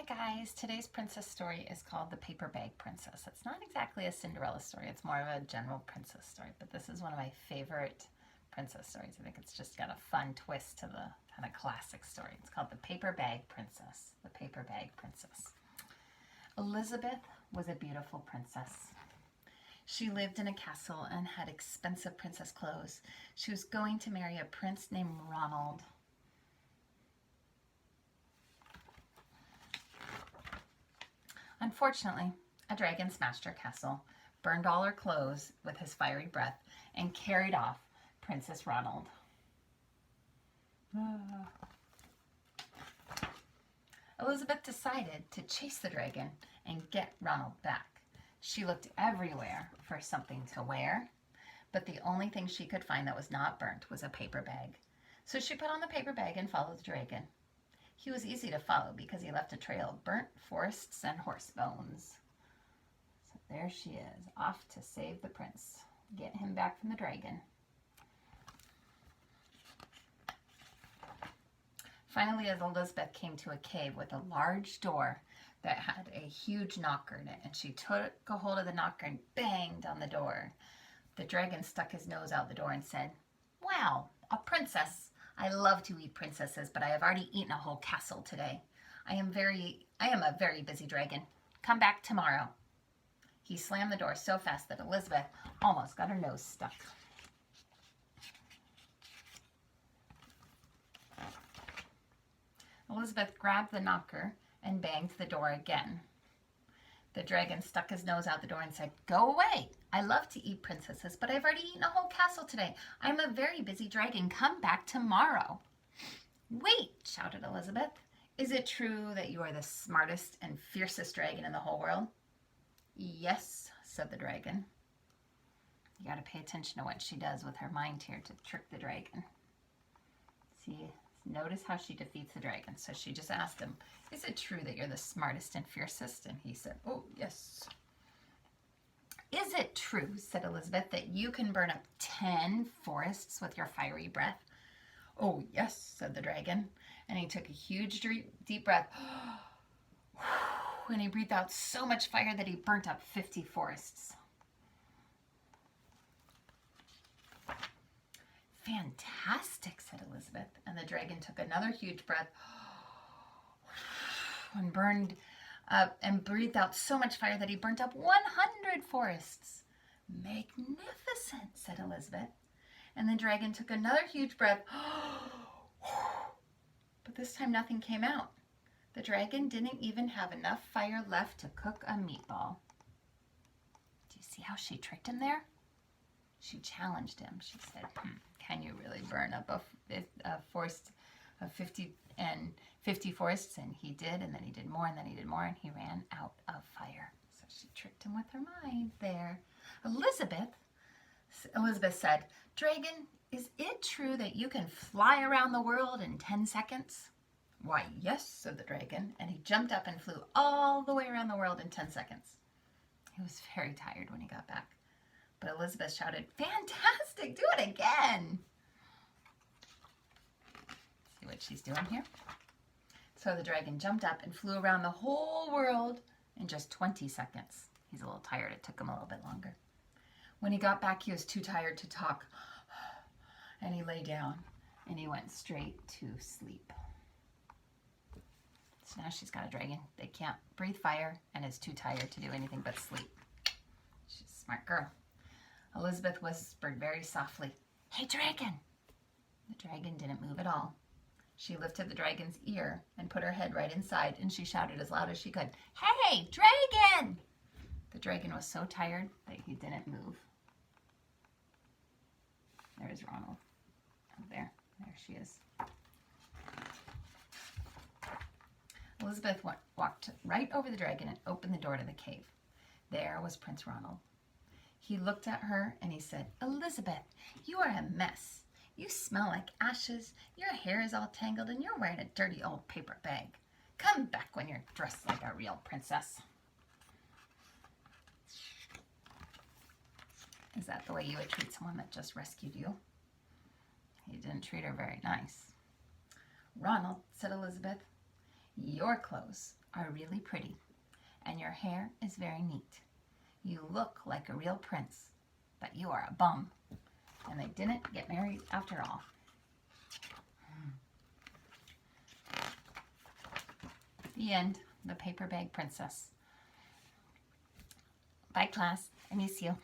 Hi guys, today's princess story is called The Paper Bag Princess. It's not exactly a Cinderella story, it's more of a general princess story, but this is one of my favorite princess stories. I think it's just got a fun twist to the kind of classic story. It's called The Paper Bag Princess. The Paper Bag Princess. Elizabeth was a beautiful princess. She lived in a castle and had expensive princess clothes. She was going to marry a prince named Ronald. Unfortunately, a dragon smashed her castle, burned all her clothes with his fiery breath, and carried off Princess Ronald. Elizabeth decided to chase the dragon and get Ronald back. She looked everywhere for something to wear, but the only thing she could find that was not burnt was a paper bag. So she put on the paper bag and followed the dragon. He was easy to follow because he left a trail of burnt forests and horse bones. So there she is, off to save the prince, get him back from the dragon. Finally, as Elizabeth came to a cave with a large door that had a huge knocker in it, and she took a hold of the knocker and banged on the door. The dragon stuck his nose out the door and said, "Wow, a princess. I love to eat princesses, but I have already eaten a whole castle today. I am a very busy dragon. Come back tomorrow." He slammed the door so fast that Elizabeth almost got her nose stuck. Elizabeth grabbed the knocker and banged the door again. The dragon stuck his nose out the door and said, "Go away. I love to eat princesses, but I've already eaten a whole castle today. I'm a very busy dragon. Come back tomorrow." "Wait," shouted Elizabeth. "Is it true that you are the smartest and fiercest dragon in the whole world?" "Yes," said the dragon. You got to pay attention to what she does with her mind here to trick the dragon. See, notice how she defeats the dragon. So she just asked him, "Is it true that you're the smartest and fiercest?" And he said, "Oh, yes." "Is it true," said Elizabeth, "that you can burn up 10 forests with your fiery breath?" "Oh, yes," said the dragon. And he took a huge deep breath. And he breathed out so much fire that he burnt up 50 forests. "Fantastic," said Elizabeth. And the dragon took another huge breath and burned up and breathed out so much fire that he burnt up 100 forests. "Magnificent," said Elizabeth. And the dragon took another huge breath. But this time nothing came out. The dragon didn't even have enough fire left to cook a meatball. Do you see how she tricked him there? She challenged him. She said, "Can you really burn up a forest of 50 forests?" And he did, and then he did more, and then he did more, and he ran out of fire. So she tricked him with her mind there. Elizabeth said, "Dragon, is it true that you can fly around the world in 10 seconds? "Why, yes," said the dragon, and he jumped up and flew all the way around the world in 10 seconds. He was very tired when he got back. But Elizabeth shouted, "Fantastic! Do it again!" See what she's doing here? So the dragon jumped up and flew around the whole world in just 20 seconds. He's a little tired. It took him a little bit longer. When he got back, he was too tired to talk. And he lay down and he went straight to sleep. So now she's got a dragon that can't breathe fire and is too tired to do anything but sleep. She's a smart girl. Elizabeth whispered very softly, "Hey, dragon!" The dragon didn't move at all. She lifted the dragon's ear and put her head right inside, and she shouted as loud as she could, "Hey, dragon!" The dragon was so tired that he didn't move. There's Ronald. Up there. There she is. Elizabeth walked right over the dragon and opened the door to the cave. There was Prince Ronald. He looked at her and he said, "Elizabeth, you are a mess. You smell like ashes, your hair is all tangled, and you're wearing a dirty old paper bag. Come back when you're dressed like a real princess." Is that the way you would treat someone that just rescued you? He didn't treat her very nice. "Ronald," said Elizabeth, Your clothes are really pretty, and your hair is very neat. You look like a real prince, but you are a bum. And they didn't get married after all. The end. The Paper Bag Princess. Bye, class. I miss you.